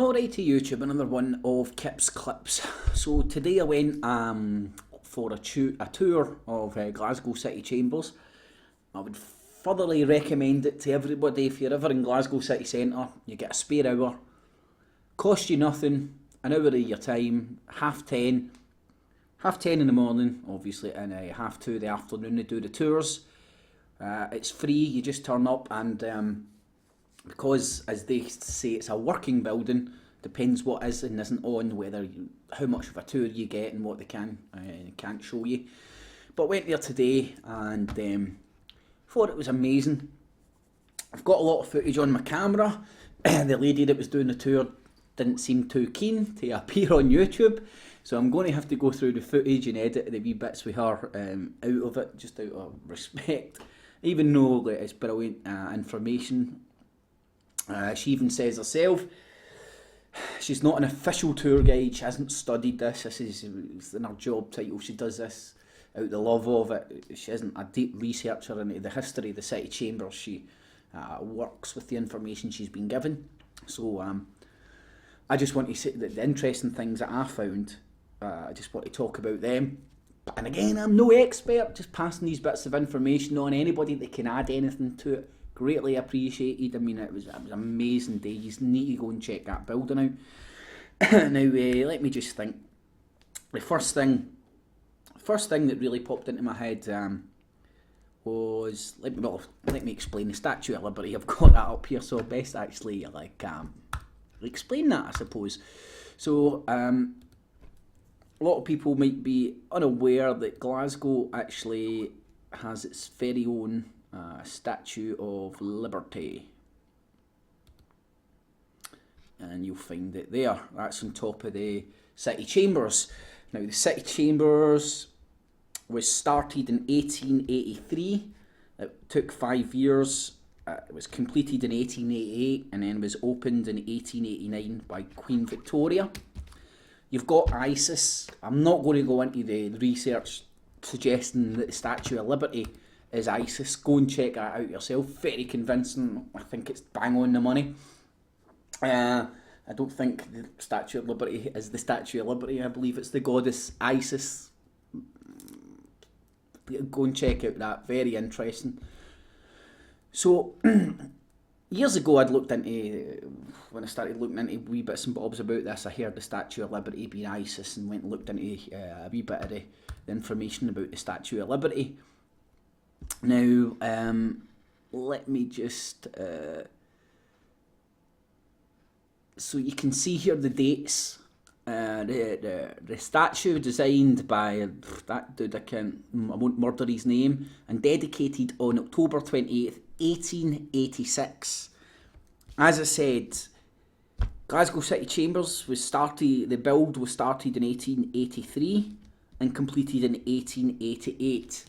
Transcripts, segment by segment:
Alrighty YouTube, another one of Kip's Clips. So today I went for a tour of Glasgow City Chambers. I would thoroughly recommend it to everybody. If you're ever in Glasgow City Centre, you get a spare hour, cost you nothing, an hour of your time, half ten in the morning obviously, and half two in the afternoon to do the tours. It's free, you just turn up and because, as they say, it's a working building, depends what is and isn't on, how much of a tour you get and what they can and can't show you. But I went there today and thought it was amazing. I've got a lot of footage on my camera. The lady that was doing the tour didn't seem too keen to appear on YouTube, so I'm going to have to go through the footage and edit the wee bits with her out of it, just out of respect, even though it's brilliant information. She even says herself, she's not an official tour guide, she hasn't studied this, it's in her job title, she does this out of the love of it. She isn't a deep researcher into the history of the City Chambers, she works with the information she's been given. So I just want to say that the interesting things that I found, I just want to talk about them. And again, I'm no expert, just passing these bits of information on. Anybody that can add anything to it, greatly appreciated. I mean, it was an amazing day. You need to go and check that building out. Now, let me just think. The first thing that really popped into my head was, let me explain the Statue of Liberty. I've got that up here, so best actually explain that, I suppose. So, a lot of people might be unaware that Glasgow actually has its very own Statue of Liberty, and you'll find it there. That's on top of the City Chambers. Now, the City Chambers was started in 1883. It took 5 years. It was completed in 1888 and then was opened in 1889 by Queen Victoria. You've got ISIS. I'm not going to go into the research suggesting that the Statue of Liberty is ISIS. Go and check that out yourself. Very convincing. I think it's bang on the money. I don't think the Statue of Liberty is the Statue of Liberty. I believe it's the goddess Isis. Go and check out that. Very interesting. So, years ago when I started looking into wee bits and bobs about this, I heard the Statue of Liberty being ISIS and went and looked into a wee bit of the information about the Statue of Liberty. Now, let me just, so you can see here the dates. The statue designed by that dude, I won't murder his name, and dedicated on October 28th, 1886. As I said, Glasgow City Chambers the build was started in 1883 and completed in 1888.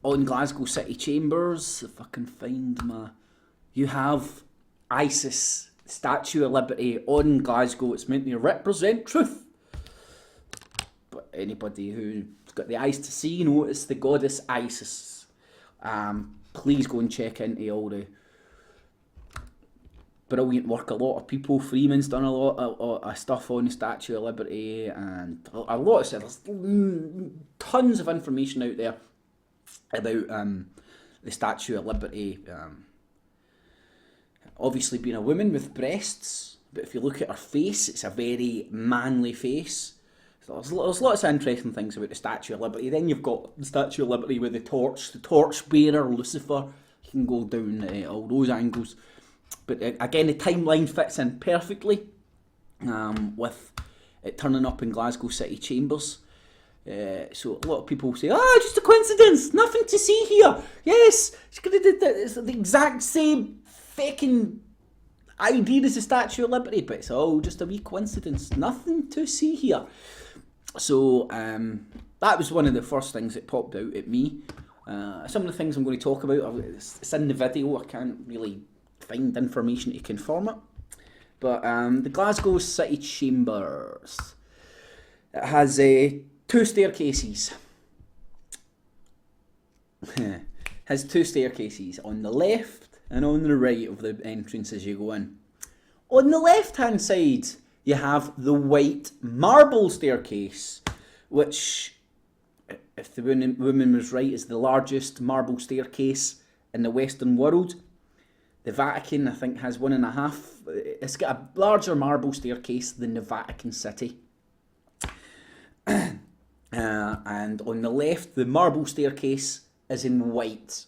On Glasgow City Chambers, if I can find you have ISIS, Statue of Liberty on Glasgow. It's meant to represent truth. But anybody who's got the eyes to see, it's the goddess Isis. Please go and check into all the brilliant work. A lot of people, Freeman's done a lot of stuff on the Statue of Liberty, and a lot of stuff. There's tons of information out there about the Statue of Liberty. Obviously being a woman with breasts, but if you look at her face, it's a very manly face. So there's lots of interesting things about the Statue of Liberty. Then you've got the Statue of Liberty with the torch bearer, Lucifer. You can go down all those angles. But again, the timeline fits in perfectly with it turning up in Glasgow City Chambers. So a lot of people say, just a coincidence, nothing to see here. Yes, it's the exact same fucking idea as the Statue of Liberty, but it's all just a wee coincidence, nothing to see here. So that was one of the first things that popped out at me. Some of the things I'm going to talk about, it's in the video, I can't really find information to confirm it. But the Glasgow City Chambers, it has 2 staircases. Has 2 staircases on the left and on the right of the entrance as you go in. On the left-hand side, you have the white marble staircase, which, if the woman was right, is the largest marble staircase in the Western world. The Vatican, I think, has 1.5. It's got a larger marble staircase than the Vatican City. And on the left, the marble staircase is in white.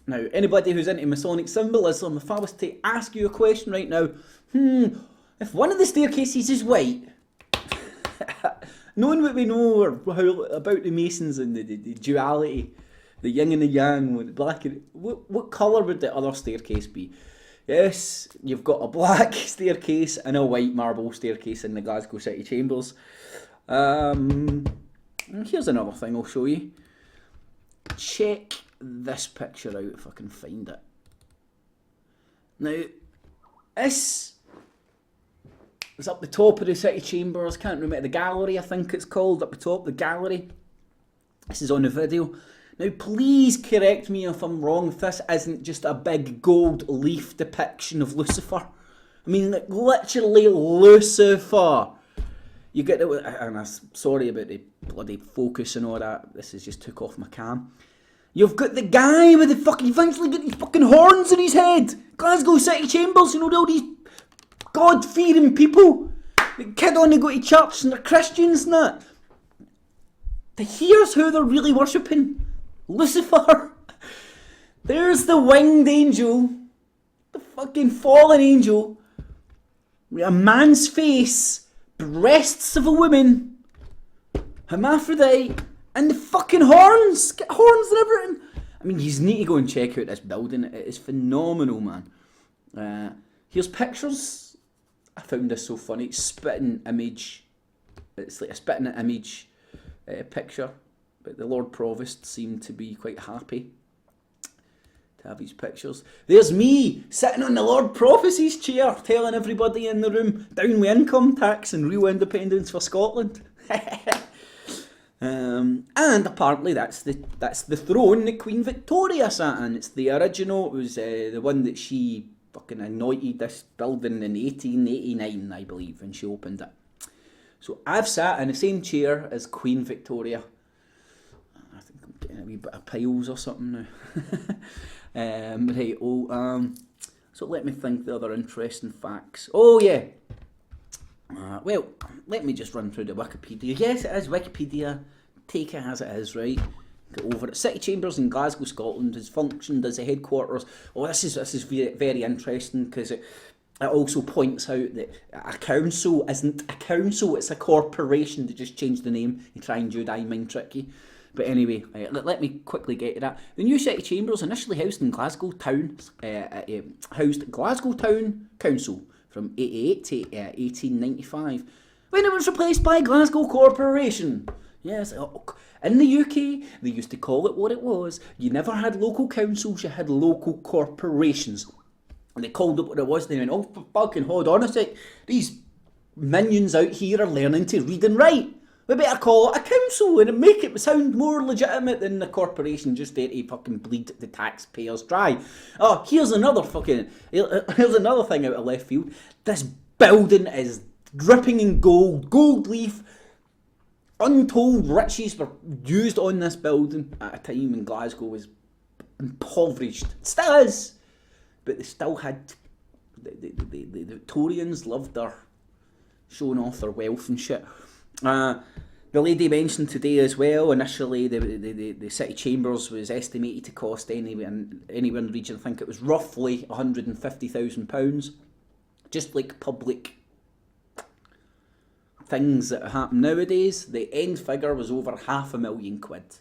Now, anybody who's into Masonic symbolism, if I was to ask you a question right now, if one of the staircases is white, knowing what we know about the Masons and the duality, the yin and the yang, with black and what colour would the other staircase be? Yes, you've got a black staircase and a white marble staircase in the Glasgow City Chambers. Here's another thing I'll show you. Check this picture out if I can find it. Now, this is up the top of the City Chambers. Can't remember, the gallery I think it's called, up the top, the gallery. This is on the video. Now, please correct me if I'm wrong, if this isn't just a big gold leaf depiction of Lucifer. I mean, like, literally Lucifer. You get it, and I'm sorry about the bloody focus and all that. This has just took off my cam. You've got the guy with the fucking, you've actually got these fucking horns in his head. Glasgow City Chambers, you know, all these God-fearing people. The kid on to go to church and they're Christians and that. Here's who they're really worshipping. Lucifer. There's the winged angel. The fucking fallen angel. With a man's face. Breasts of a woman. Hermaphrodite. And the fucking horns. Get horns and everything. I mean, you need to go and check out this building. It is phenomenal, man. Here's pictures. I found this so funny. Spitting image. It's like a spitting image picture. But the Lord Provost seemed to be quite happy to have his pictures. There's me sitting on the Lord Prophecy's chair, telling everybody in the room, down with income tax and real independence for Scotland. And apparently that's the throne that Queen Victoria sat in. It's the original. It was the one that she fucking anointed this building in 1889, I believe, when she opened it. So I've sat in the same chair as Queen Victoria. I think I'm getting a wee bit of piles or something now. So let me think the other interesting facts. Oh yeah. Well, let me just run through the Wikipedia. Yes, it is Wikipedia. Take it as it is, right? Get over it. City Chambers in Glasgow, Scotland has functioned as a headquarters. Oh, this is very interesting because it also points out that a council isn't a council, it's a corporation. They just changed the name and try and Jedi mind trick you. But anyway, let me quickly get to that. The new City Chambers, initially housed in Glasgow Town, housed Glasgow Town Council from 88 to 1895, when it was replaced by Glasgow Corporation. Yes, in the UK, they used to call it what it was. You never had local councils, you had local corporations. And they called it what it was. They went, oh, fucking hold on a sec. These minions out here are learning to read and write. We better call it a council and make it sound more legitimate than the corporation just there to fucking bleed the taxpayers dry. Oh, here's another thing out of left field. This building is dripping in gold, gold leaf. Untold riches were used on this building at a time when Glasgow was impoverished. It still is. But they still had, the Victorians loved their showing off their wealth and shit. The lady mentioned today as well, initially the City Chambers was estimated to cost anywhere in the region, I think it was roughly £150,000. Just like public things that happen nowadays, the end figure was over £500,000.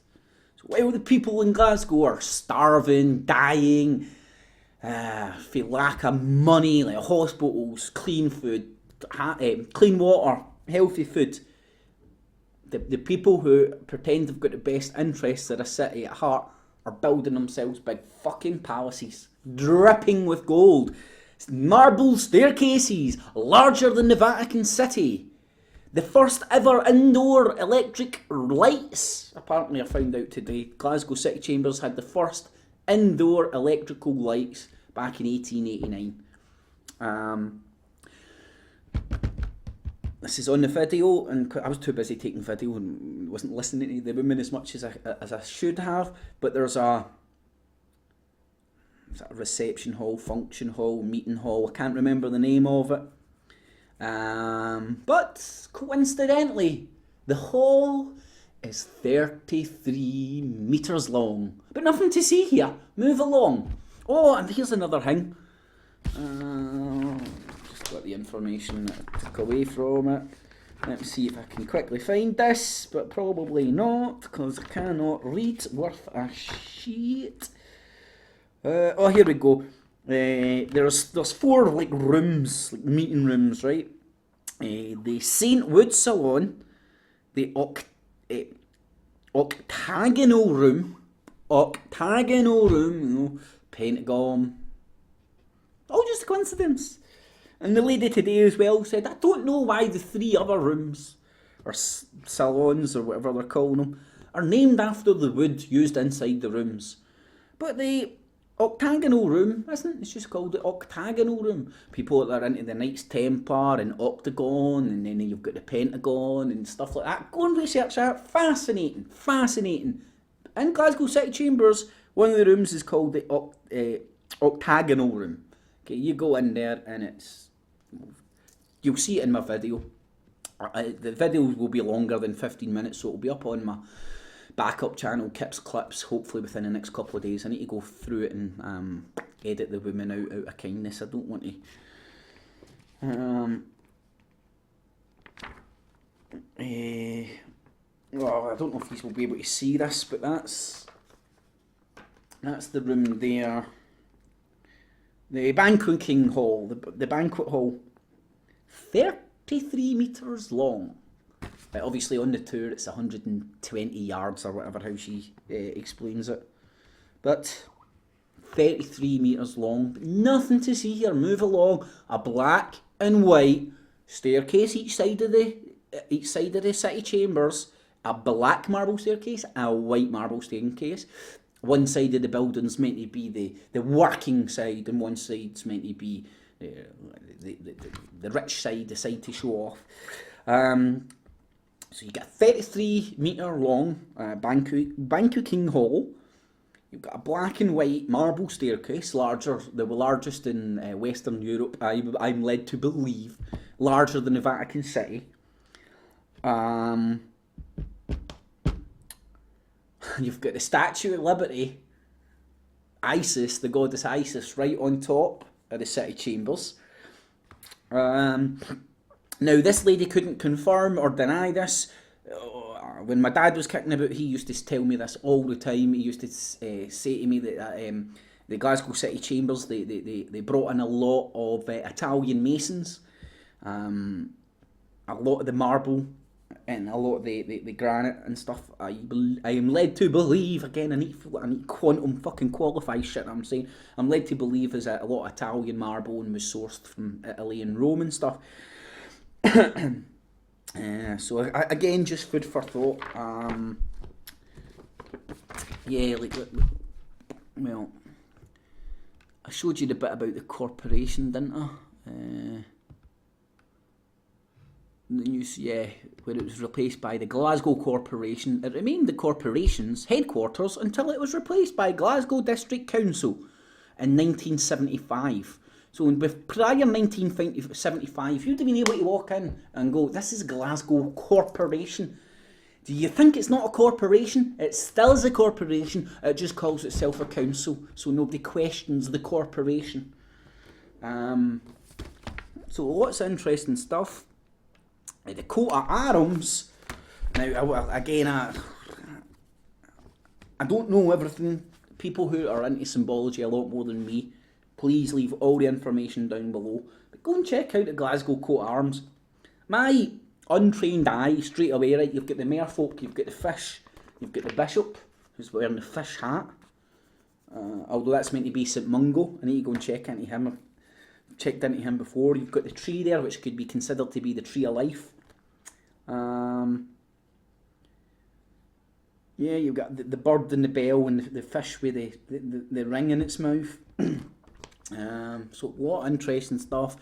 So while the people in Glasgow are starving, dying, for lack of money, like hospitals, clean food, clean water, healthy food, the people who pretend they've got the best interests of the city at heart are building themselves big fucking palaces, dripping with gold, marble staircases larger than the Vatican City. The first ever indoor electric lights, apparently I found out today, Glasgow City Chambers had the first indoor electrical lights back in 1889. this is on the video, and I was too busy taking video and wasn't listening to the women as much as I should have. But there's a reception hall, function hall, meeting hall. I can't remember the name of it. But coincidentally, the hall is 33 metres long. But nothing to see here. Move along. Oh, and here's another thing. Just got the information that I took away from it. Let me see if I can quickly find this, but probably not, because I cannot read worth a shit. Oh, here we go. There's 4 like rooms, like meeting rooms, right? The St. Wood Salon, the octagonal room, you know, Pentagon. Oh, just a coincidence. And the lady today as well said, I don't know why the 3 other rooms, or salons, or whatever they're calling them, are named after the wood used inside the rooms. But the octagonal room isn't, it's just called the octagonal room. People that are into the Knights Templar and Octagon, and then you've got the Pentagon and stuff like that. Go and research that. Fascinating, fascinating. In Glasgow City Chambers, one of the rooms is called the octagonal room. Okay, you go in there and you'll see it in my video. The videos will be longer than 15 minutes, so it'll be up on my backup channel, Kips Clips, hopefully within the next couple of days. I need to go through it and edit the women out of kindness. I don't want to... well, I don't know if you will be able to see this, but that's the room there. The banqueting hall, the banquet hall, 33 metres long. Obviously on the tour it's 120 yards or whatever, how she explains it. But 33 metres long, nothing to see here. Move along. A black and white staircase each side of the city chambers. A black marble staircase, a white marble staircase. One side of the building's meant to be the working side, and one side's meant to be the rich side, the side to show off. So you get a 33 metre long banqueting hall. You've got a black and white marble staircase, the largest in Western Europe, I'm led to believe, larger than the Vatican City. You've got the Statue of Liberty, Isis, the goddess Isis, right on top of the city chambers. Now, this lady couldn't confirm or deny this. When my dad was kicking about, he used to tell me this all the time. He used to say to me that the Glasgow City Chambers, they brought in a lot of Italian masons, a lot of the marble, and a lot of the granite and stuff. I am led to believe, again, I need quantum fucking qualify shit I'm saying. I'm led to believe is that a lot of Italian marble and was sourced from Italy and Rome and stuff. So again, just food for thought. Yeah, well, I showed you the bit about the corporation, didn't I? The news, yeah, where it was replaced by the Glasgow Corporation. It remained the corporation's headquarters until it was replaced by Glasgow District Council in 1975. So with prior 1975, you'd have been able to walk in and go, this is Glasgow Corporation. Do you think it's not a corporation? It still is a corporation. It just calls itself a council, so nobody questions the corporation. So lots of interesting stuff. The coat of arms. Now, again, I don't know everything. People who are into symbology a lot more than me, please leave all the information down below. But go and check out the Glasgow coat of arms. My untrained eye, straight away, right, you've got the merfolk, you've got the fish, you've got the bishop, who's wearing the fish hat. Although that's meant to be St Mungo. I need to go and check into him. I've checked into him before. You've got the tree there, which could be considered to be the tree of life. Yeah, you've got the bird and the bell and the fish with the ring in its mouth. So a lot of interesting stuff.